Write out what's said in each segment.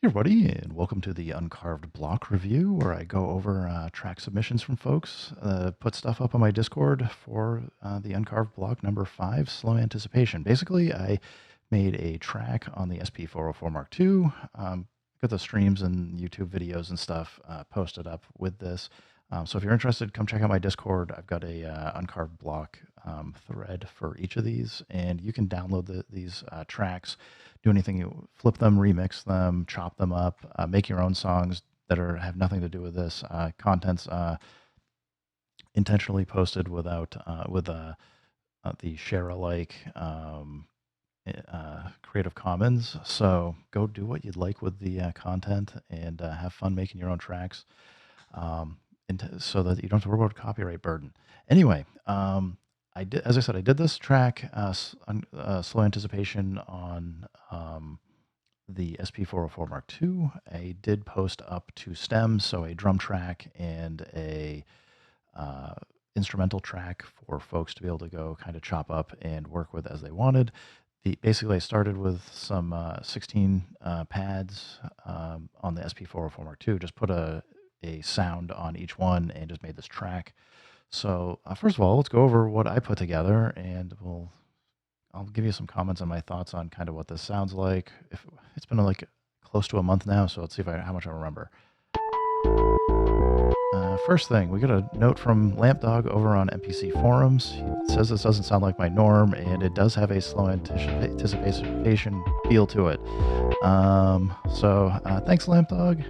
Hey everybody, and welcome to the Uncarved Block review, where I go over track submissions from folks, put stuff up on my Discord for the Uncarved Block number 5, Slow Anticipation. Basically, I made a track on the SP404 Mark II, got the streams and YouTube videos and stuff posted up with this. So if you're interested, come check out my Discord. I've got a Uncarved Block thread for each of these, and you can download these tracks, do anything you flip them, remix them, chop them up, make your own songs that have nothing to do with this. Content's intentionally posted without with the share alike Creative Commons. So go do what you'd like with the content and have fun making your own tracks, so that you don't have to worry about a copyright burden. Anyway, I did, as I said, I did this track, Slow Anticipation, on the SP404 Mark II. I did post up 2 stems, so a drum track and a instrumental track for folks to be able to go kind of chop up and work with as they wanted. Basically, I started with some 16 pads on the SP404 Mark II, just put a sound on each one and just made this track. So first of all, let's go over what I put together, and I'll give you some comments on my thoughts on kind of what this sounds like. It's been like close to a month now, so let's see how much I remember. First thing, we got a note from Lampdog over on NPC forums. He says this doesn't sound like my norm, and it does have a slow anticipation feel to it. Thanks, Lampdog.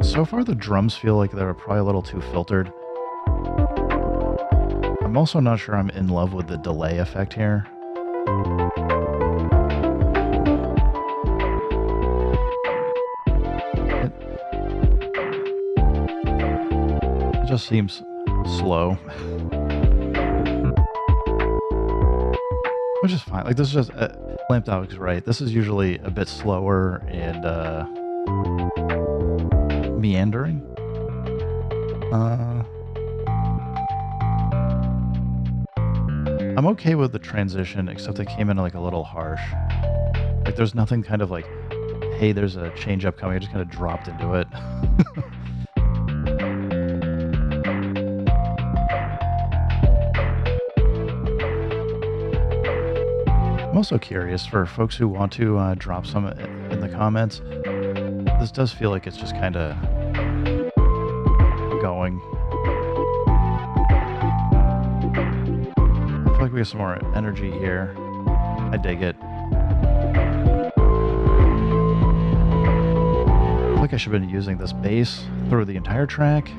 So far, the drums feel like they're probably a little too filtered. I'm also not sure I'm in love with the delay effect here. It just seems slow. Which is fine. Like, this is just... Lampdog's right. This is usually a bit slower and meandering. I'm okay with the transition, except it came in like a little harsh. Like, there's nothing kind of like, hey, there's a change up coming. I just kind of dropped into it. I'm also curious, for folks who want to drop some in the comments, this does feel like it's just kind of going. I feel like we have some more energy here. I dig it. I feel like I should have been using this bass through the entire track.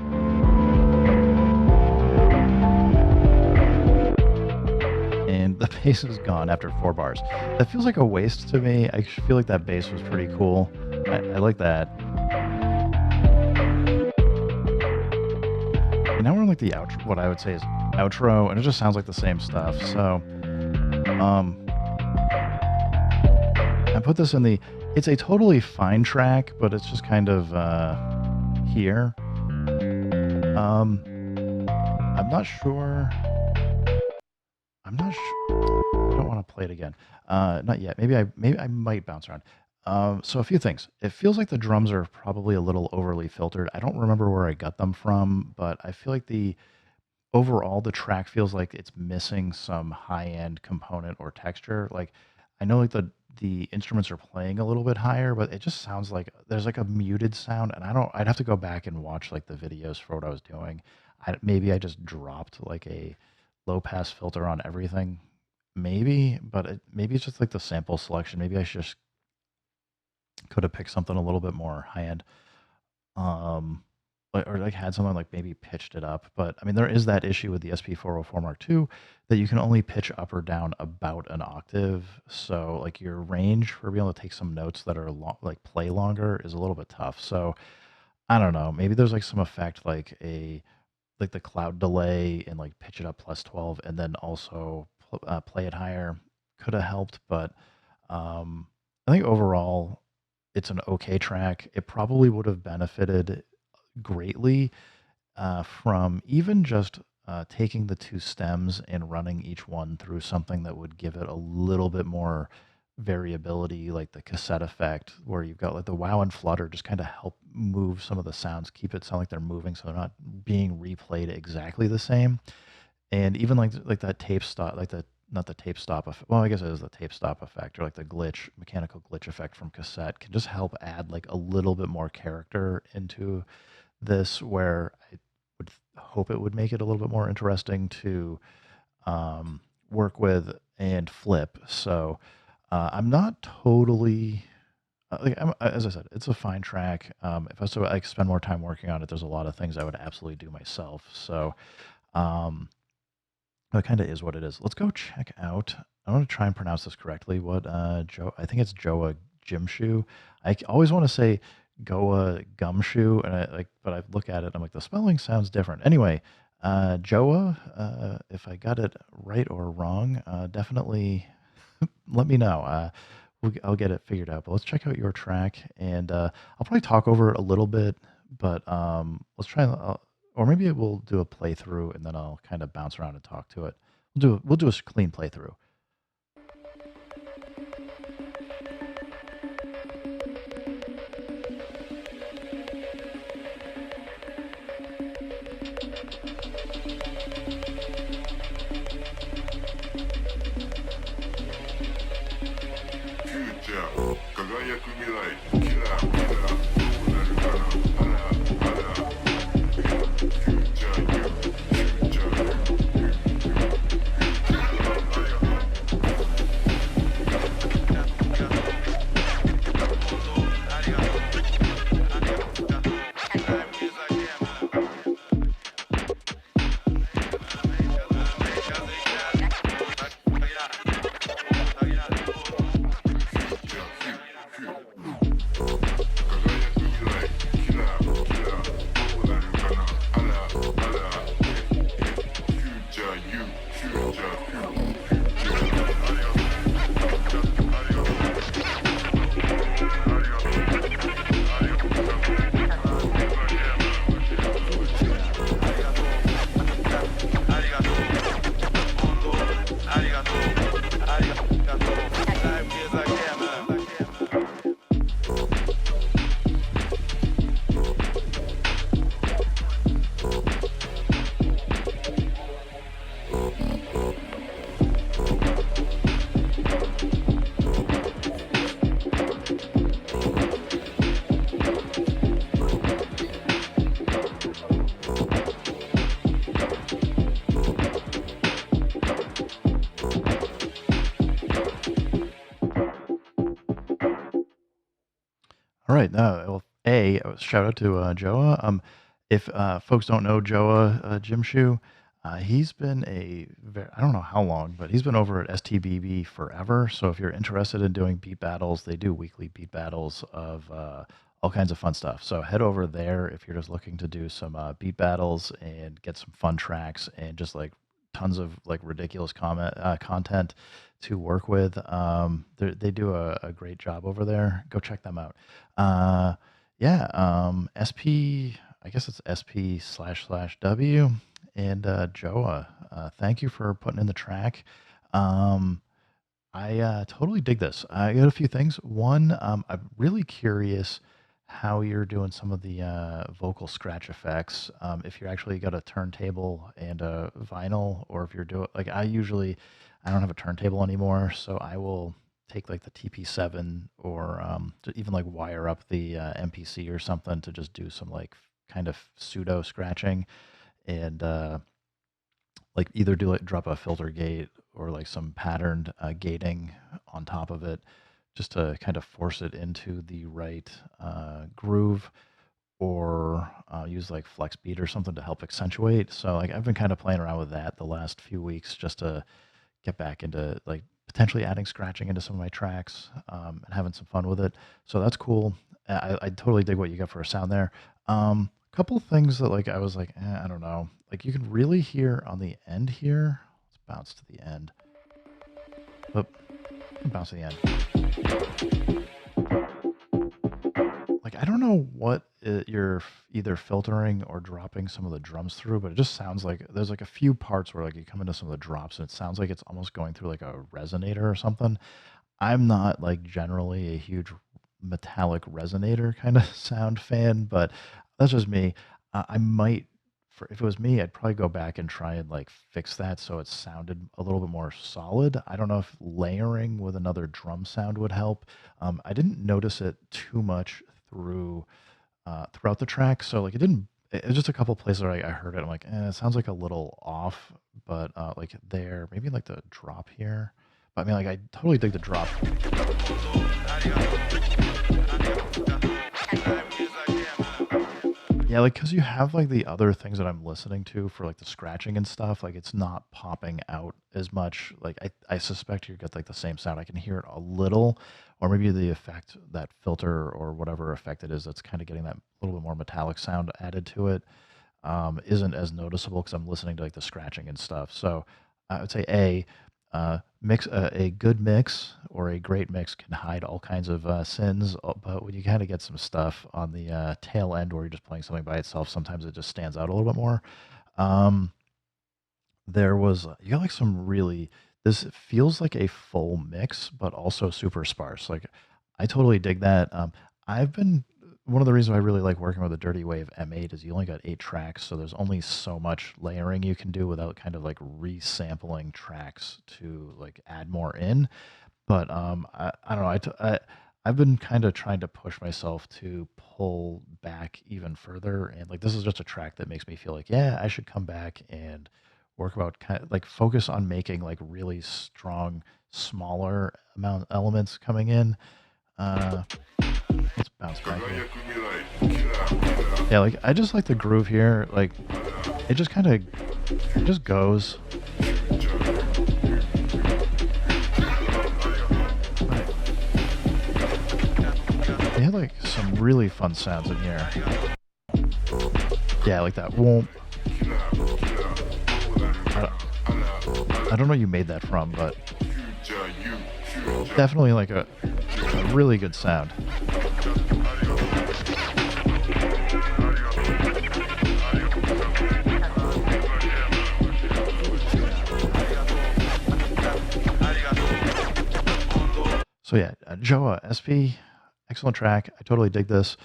And the bass is gone after 4 bars. That feels like a waste to me. I feel like that bass was pretty cool. I like that. And now we're in like the outro, what I would say is outro, and it just sounds like the same stuff. So, I put this in the... It's a totally fine track, but it's just kind of here. I'm not sure... I don't want to play it again. Not yet. Maybe I might bounce around. So a few things. It feels like the drums are probably a little overly filtered. I don't remember where I got them from, but I feel like overall the track feels like it's missing some high-end component or texture. Like, I know like the instruments are playing a little bit higher, but it just sounds like there's like a muted sound, and I'd have to go back and watch like the videos for what I was doing. Maybe I just dropped like a low pass filter on everything, maybe, but maybe it's just like the sample selection. Maybe I just could have picked something a little bit more high end, or like had someone like maybe pitched it up. But I mean, there is that issue with the SP404 Mark II that you can only pitch up or down about an octave. So like your range for being able to take some notes that are like play longer is a little bit tough. So I don't know. Maybe there's like some effect like the cloud delay and like pitch it up plus 12 and then also play it higher could have helped. But I think overall it's an okay track. It probably would have benefited greatly from even just taking the two stems and running each one through something that would give it a little bit more variability, like the cassette effect, where you've got like the wow and flutter, just kind of help move some of the sounds, keep it sound like they're moving, so they're not being replayed exactly the same. And even like that tape stop, like the not the tape stop effect. Well, I guess it is the tape stop effect, or like the glitch, mechanical glitch effect from cassette, can just help add like a little bit more character into this, where I would hope it would make it a little bit more interesting to work with and flip. So I'm not totally as I said, it's a fine track. If I was to like spend more time working on it, there's a lot of things I would absolutely do myself. So um, it kind of is what it is. Let's go check out. I want to try and pronounce this correctly. What Joe? I think it's Joa Gymshoe. Always want to say Goa Gumshoe, and but I look at it, I'm like, the spelling sounds different. Anyway, Joa. If I got it right or wrong, definitely let me know. I'll get it figured out. But let's check out your track, and I'll probably talk over it a little bit. But let's try, or maybe we'll do a playthrough, and then I'll kind of bounce around and talk to it. We'll do a clean playthrough. All right. Well, shout out to Joa. If folks don't know Joa Jimshoe, he's been I don't know how long, but he's been over at STBB forever. So if you're interested in doing beat battles, they do weekly beat battles of all kinds of fun stuff. So head over there if you're just looking to do some beat battles and get some fun tracks and just like tons of like ridiculous content to work with. They do a great job over there. Go check them out. Yeah, SP, I guess it's SP//W, and Joa. Thank you for putting in the track. I totally dig this. I got a few things. One, I'm really curious how you're doing some of the vocal scratch effects. If you actually got a turntable and a vinyl, or if you're doing like I don't have a turntable anymore, so I will take like the TP7 or to even like wire up the MPC or something to just do some like kind of pseudo scratching and like either drop a filter gate or like some patterned gating on top of it just to kind of force it into the right groove, or use like flex beat or something to help accentuate. So like I've been kind of playing around with that the last few weeks just to get back into like potentially adding scratching into some of my tracks, and having some fun with it. So that's cool. I totally dig what you got for a sound there. Couple things that like I was like, I don't know. Like you can really hear on the end here. Let's bounce to the end. Bounce to the end. Like I don't don't know what you're either filtering or dropping some of the drums through, but it just sounds like there's like a few parts where like you come into some of the drops and it sounds like it's almost going through like a resonator or something. I'm not like generally a huge metallic resonator kind of sound fan, but that's just me. I might, for if it was me, I'd probably go back and try and like fix that so it sounded a little bit more solid. I don't know if layering with another drum sound would help. I didn't notice it too much throughout the track, so like it didn't. It was just a couple places where I heard it. I'm like, it sounds like a little off, but like there, maybe like the drop here. But I mean, like I totally dig the drop. Yeah, like because you have like the other things that I'm listening to for like the scratching and stuff, like it's not popping out as much. Like I suspect you get like the same sound. I can hear it a little, or maybe the effect, that filter or whatever effect it is that's kind of getting that little bit more metallic sound added to it, isn't as noticeable because I'm listening to like the scratching and stuff. So I would say a good mix or a great mix can hide all kinds of sins, but when you kind of get some stuff on the tail end where you're just playing something by itself, sometimes it just stands out a little bit more. Um, there was you got like some really this feels like a full mix, but also super sparse. Like I totally dig that. I've been one of the reasons I really like working with a Dirty Wave M8 is you only got 8 tracks, so there's only so much layering you can do without kind of like resampling tracks to like add more in. But I don't know. I've been kind of trying to push myself to pull back even further, and like this is just a track that makes me feel like, yeah, I should come back and work about kind of like focus on making like really strong, smaller amount elements coming in. Uh, let's bounce back here. Yeah, like I just like the groove here. Like it just kind of it just goes. They had like some really fun sounds in here. Yeah, like that. Whoomp. I don't know where you made that from, but definitely like a really good sound. So yeah, Joa SP, excellent track. I totally dig this.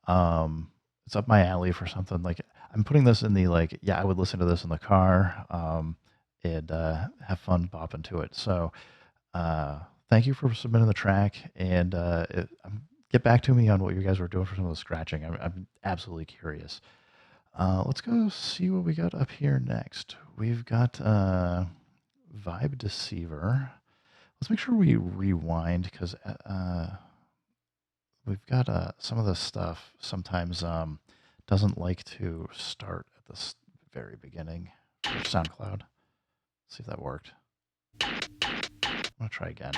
It's up my alley for something like I'm putting this in the like, yeah, I would listen to this in the car, and have fun bopping to it. So thank you for submitting the track, and get back to me on what you guys were doing for some of the scratching. I'm absolutely curious. Let's go see what we got up here next. We've got Vibe Deceiver. Let's make sure we rewind because we've got some of the stuff sometimes doesn't like to start at the very beginning for SoundCloud. Let's see if that worked. I'm gonna try again.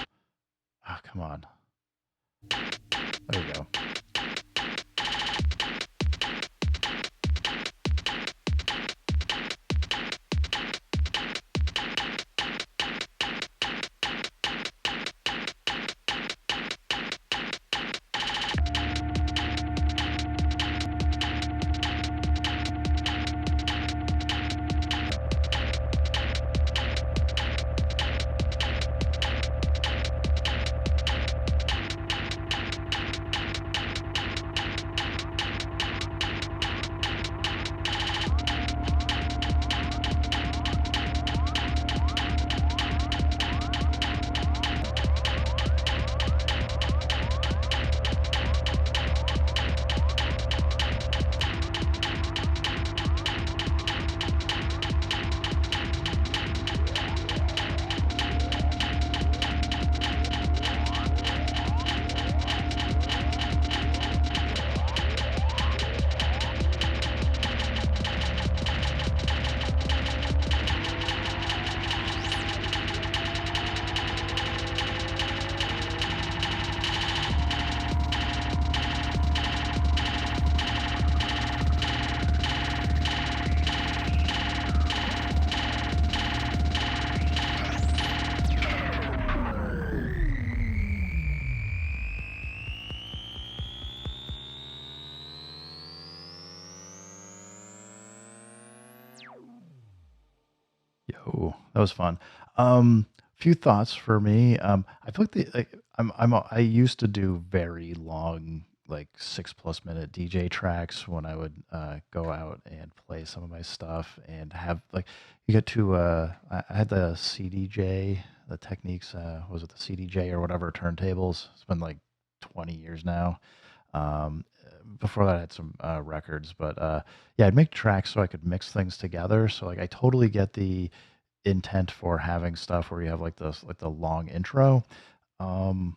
Ah, come on. There we go. Ooh, that was fun. Few thoughts for me. I feel like I used to do very long, like 6+ minute DJ tracks when I would go out and play some of my stuff and have like you get to I had the CDJ, the Techniques, was it the CDJ or whatever turntables? It's been like 20 years now. Before that, I had some records, but yeah, I'd make tracks so I could mix things together. So like, I totally get the intent for having stuff where you have like this, like the long intro. Um,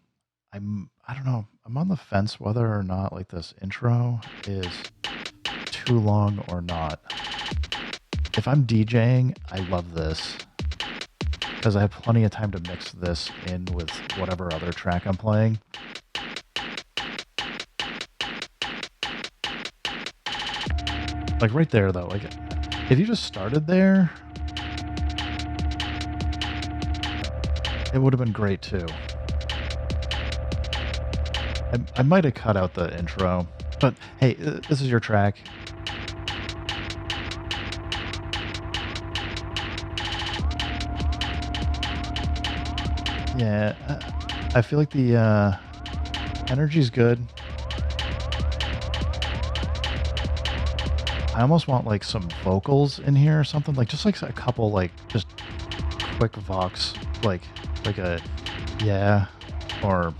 I don't know. I'm on the fence whether or not like this intro is too long or not. If I'm DJing, I love this because I have plenty of time to mix this in with whatever other track I'm playing. Like right there, though, like if you just started there, it would have been great too. I might have cut out the intro, but hey, this is your track. Yeah, I feel like the energy's good. I almost want like some vocals in here or something, like just like a couple, like just quick vox, like a yeah, or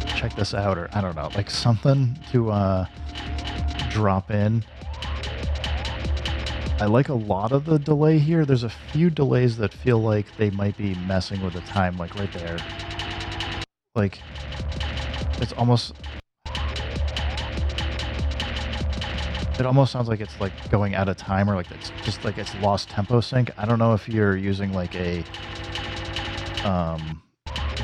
check this out, or I don't know, like something to drop in. I like a lot of the delay here. There's a few delays that feel like they might be messing with the time, like right there. Like it's almost it almost sounds like it's like going out of time, or like it's just like it's lost tempo sync. I don't know if you're using like a um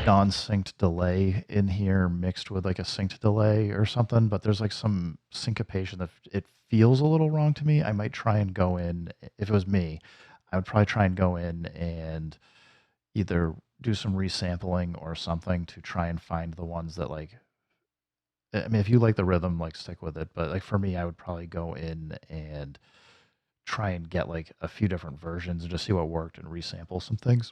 non-synced delay in here mixed with like a synced delay or something, but there's like some syncopation that it feels a little wrong to me. I might try and go in, if it was me, I would probably try and go in and either do some resampling or something to try and find the ones that like, I mean, if you like the rhythm, like stick with it. But like for me, I would probably go in and try and get like a few different versions and just see what worked and resample some things.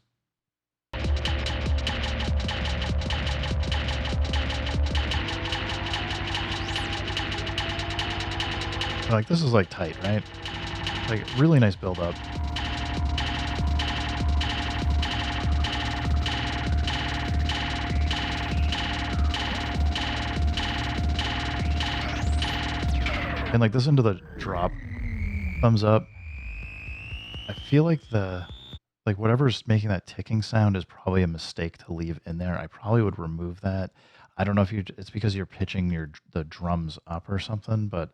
Like this is like tight, right? Like really nice build up. And like this into the drop thumbs up. I feel like like whatever's making that ticking sound is probably a mistake to leave in there. I probably would remove that. I don't know if it's because you're pitching the drums up or something, but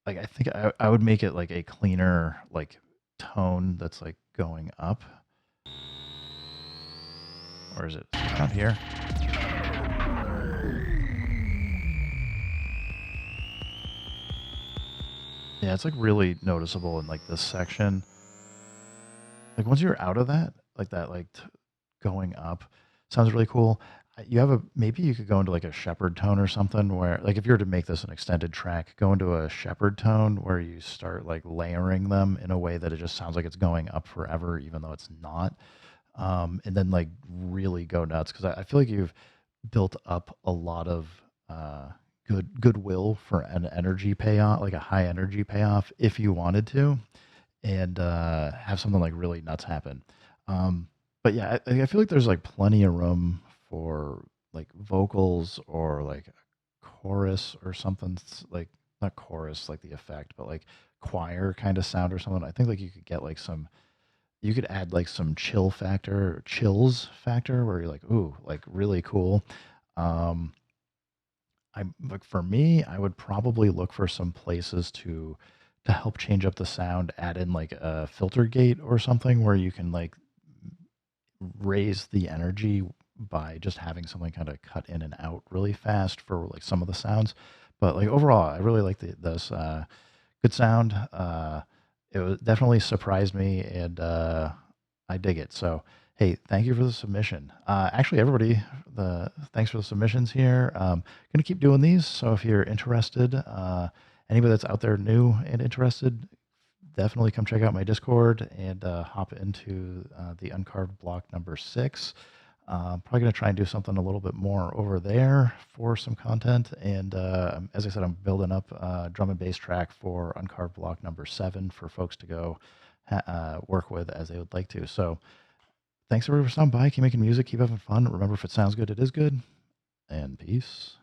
like I think I would make it like a cleaner like tone that's like going up. Or is it not here? Yeah, it's like really noticeable in like this section. Like once you're out of that, like that, like going up sounds really cool. You have a maybe you could go into like a shepherd tone or something where like if you were to make this an extended track, go into a shepherd tone where you start like layering them in a way that it just sounds like it's going up forever, even though it's not. And then like really go nuts because I feel like you've built up a lot of uh, goodwill for an energy payoff, like a high energy payoff, if you wanted to, and have something like really nuts happen. But yeah, I feel like there's like plenty of room for like vocals or like a chorus or something like not chorus like the effect, but like choir kind of sound or something. I think like you could get like some you could add like some chills factor where you're like, ooh, like really cool. Um, I like for me, I would probably look for some places to help change up the sound, add in like a filter gate or something where you can like raise the energy by just having something kind of cut in and out really fast for like some of the sounds. But like overall, I really like this good sound. It was definitely surprised me, and I dig it. So hey, thank you for the submission. Actually, everybody, the thanks for the submissions here. Gonna keep doing these. So if you're interested, anybody that's out there new and interested, definitely come check out my Discord and hop into the Uncarved Block number 6. Probably going to try and do something a little bit more over there for some content. And as I said, I'm building up a drum and bass track for Uncarved Block number 7 for folks to go work with as they would like to. So thanks everybody for stopping by. Keep making music, keep having fun. Remember, if it sounds good, it is good. And peace.